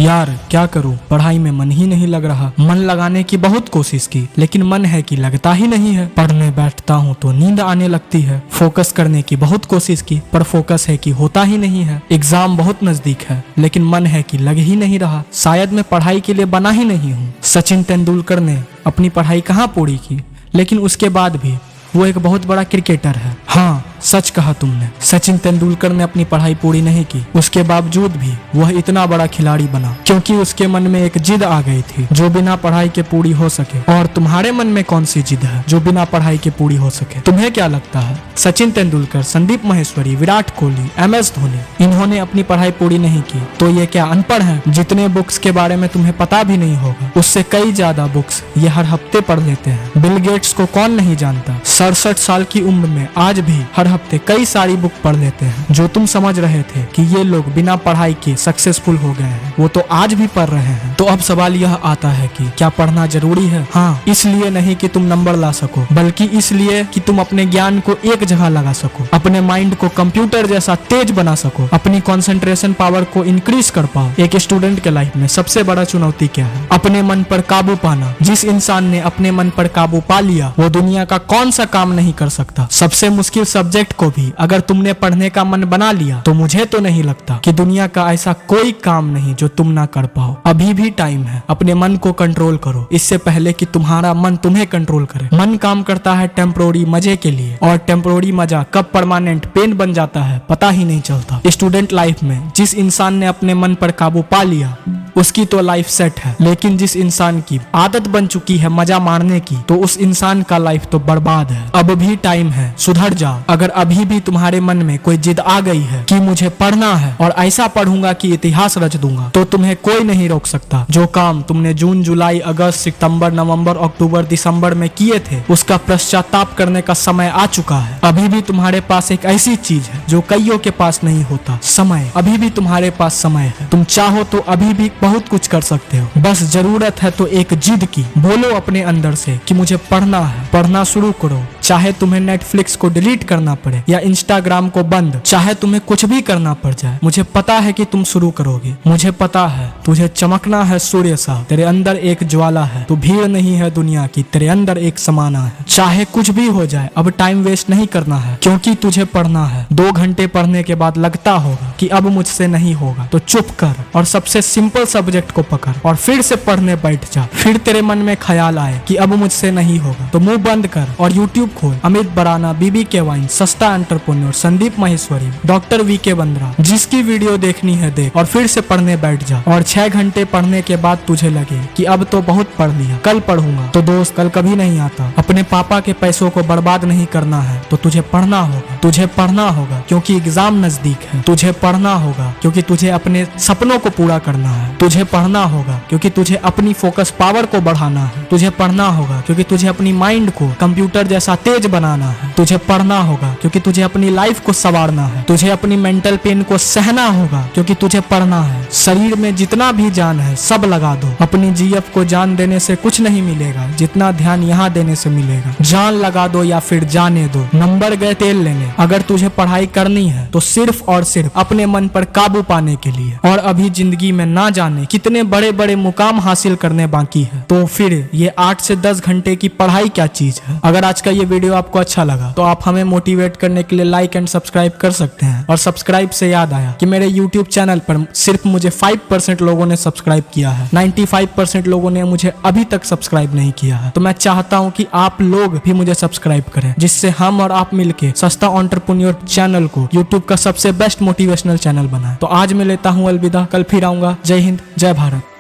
यार क्या करूं, पढ़ाई में मन ही नहीं लग रहा। मन लगाने की बहुत कोशिश की लेकिन मन है कि लगता ही नहीं है। पढ़ने बैठता हूं तो नींद आने लगती है। फोकस करने की बहुत कोशिश की पर फोकस है कि होता ही नहीं है। एग्जाम बहुत नजदीक है लेकिन मन है कि लग ही नहीं रहा। शायद मैं पढ़ाई के लिए बना ही नहीं हूँ। सचिन तेंदुलकर ने अपनी पढ़ाई कहाँ पूरी की लेकिन उसके बाद भी वो एक बहुत बड़ा क्रिकेटर है। हाँ, सच कहा तुमने। सचिन तेंदुलकर ने अपनी पढ़ाई पूरी नहीं की, उसके बावजूद भी वह इतना बड़ा खिलाड़ी बना क्योंकि उसके मन में एक जिद आ गई थी जो बिना पढ़ाई के पूरी हो सके। और तुम्हारे मन में कौन सी जिद है जो बिना पढ़ाई के पूरी हो सके? तुम्हें क्या लगता है सचिन तेंदुलकर, संदीप माहेश्वरी, विराट कोहली, MS धोनी इन्होंने अपनी पढ़ाई पूरी नहीं की तो ये क्या अनपढ़ हैं? जितने बुक्स के बारे में तुम्हें पता भी नहीं होगा उससे कई ज्यादा बुक्स ये हर हफ्ते पढ़ लेते हैं। बिल गेट्स को कौन नहीं जानता? 67 साल की उम्र में आज भी हर हफ्ते कई सारी बुक पढ़ लेते हैं। जो तुम समझ रहे थे कि ये लोग बिना पढ़ाई के सक्सेसफुल हो गए हैं वो तो आज भी पढ़ रहे हैं। तो अब सवाल यह आता है कि क्या पढ़ना जरूरी है? हाँ, इसलिए नहीं कि तुम नंबर ला सको बल्कि इसलिए कि तुम अपने ज्ञान को एक जगह लगा सको, अपने माइंड को कंप्यूटर जैसा तेज बना सको, अपनी कंसंट्रेशन पावर को इंक्रीज कर पाओ। एक स्टूडेंट के लाइफ में सबसे बड़ा चुनौती क्या है? अपने मन पर काबू पाना। जिस इंसान ने अपने मन पर काबू पा लिया वो दुनिया का कौन सा काम नहीं कर सकता। सबसे मुश्किल सब्जेक्ट को भी अगर तुमने पढ़ने का मन बना लिया तो मुझे तो नहीं लगता कि दुनिया का ऐसा कोई काम नहीं जो तुम ना कर पाओ। अभी भी टाइम है, अपने मन को कंट्रोल करो इससे पहले कि तुम्हारा मन तुम्हें कंट्रोल करे। मन काम करता है टेम्पोररी मजे के लिए और टेम्पोररी मजा कब परमानेंट पेन बन जाता है पता ही नहीं चलता। स्टूडेंट लाइफ में जिस इंसान ने अपने मन पर काबू पा लिया उसकी तो लाइफ सेट है, लेकिन जिस इंसान की आदत बन चुकी है मजा मारने की तो उस इंसान का लाइफ तो बर्बाद है। अब भी टाइम है, सुधर जाओ। अगर अभी भी तुम्हारे मन में कोई जिद आ गई है कि मुझे पढ़ना है और ऐसा पढ़ूंगा कि इतिहास रच दूंगा तो तुम्हें कोई नहीं रोक सकता। जो काम तुमने जून, जुलाई, अगस्त, सितंबर, नवंबर, अक्टूबर, दिसंबर में किए थे उसका पश्चाताप करने का समय आ चुका है। अभी भी तुम्हारे पास एक ऐसी चीज है जो कईयों के पास नहीं होता, समय। अभी भी तुम्हारे पास समय है, तुम चाहो तो अभी भी बहुत कुछ कर सकते हो। बस जरूरत है तो एक जिद की। बोलो अपने अंदर से कि मुझे पढ़ना है। पढ़ना शुरू करो, चाहे तुम्हें नेटफ्लिक्स को डिलीट करना पड़े या इंस्टाग्राम को बंद, चाहे तुम्हें कुछ भी करना पड़ जाए। मुझे पता है कि तुम शुरू करोगे। मुझे पता है तुझे चमकना है सूर्य सा। तेरे अंदर एक ज्वाला है, तू भीड़ नहीं है दुनिया की, तेरे अंदर एक समाना है। चाहे कुछ भी हो जाए अब टाइम वेस्ट नहीं करना है क्योंकि तुझे पढ़ना है। 2 घंटे पढ़ने के बाद लगता होगा कि अब मुझसे नहीं होगा तो चुप कर और सबसे सिंपल सब्जेक्ट को पकड़ और फिर से पढ़ने बैठ जा। फिर तेरे मन में ख्याल आए कि अब मुझसे नहीं होगा तो मुंह बंद कर और यूट्यूब खोल। अमित बराना, BBK वाइन, सस्ता entrepreneur, Sandeep Maheshwari, doctor VK Bandra, जिसकी वीडियो देखनी है देख और फिर से पढ़ने बैठ जा। और 6 घंटे पढ़ने के बाद तुझे लगे कि अब तो बहुत पढ़ लिया, कल पढ़ूंगा, तो दोस्त कल कभी नहीं आता। अपने पापा के पैसों को बर्बाद नहीं करना है तो तुझे पढ़ना होगा। तुझे पढ़ना होगा क्योंकि एग्जाम नजदीक है। तुझे पढ़ना होगा क्योंकि तुझे अपने सपनों को पूरा करना है। तुझे पढ़ना होगा क्योंकि तुझे अपनी फोकस पावर को बढ़ाना है। तुझे पढ़ना होगा क्योंकि तुझे अपनी माइंड को कंप्यूटर जैसा तेज बनाना है। तुझे पढ़ना होगा क्योंकि तुझे अपनी लाइफ को संवारना है। तुझे अपनी मेंटल पेन को सहना होगा क्योंकि तुझे पढ़ना है। शरीर में जितना भी जान है सब लगा दो। अपनी GF को जान देने से कुछ नहीं मिलेगा जितना ध्यान यहाँ देने से मिलेगा। जान लगा दो या फिर जाने दो, नंबर गए तेल लेने। अगर तुझे पढ़ाई करनी है तो सिर्फ और सिर्फ अपने मन पर काबू पाने के लिए। और अभी जिंदगी में ना जाने कितने बड़े बड़े मुकाम हासिल करने बाकी है तो फिर ये 8 से 10 घंटे की पढ़ाई क्या चीज है। अगर आज का ये वीडियो आपको अच्छा लगा तो आप हमें मोटिवेट करने के लिए लाइक एंड सब्सक्राइब कर सकते हैं। और सब्सक्राइब से याद आया कि मेरे YouTube चैनल पर सिर्फ मुझे 5% लोगों ने सब्सक्राइब किया है, 95% लोगों ने मुझे अभी तक सब्सक्राइब नहीं किया है। तो मैं चाहता हूँ कि आप लोग भी मुझे सब्सक्राइब करें जिससे हम और आप मिलके सस्ता एंटरप्रेन्योर चैनल को YouTube का सबसे बेस्ट मोटिवेशनल चैनल बनाए। तो आज मैं लेता हूँ अलविदा, कल फिर आऊंगा। जय हिंद, जय भारत।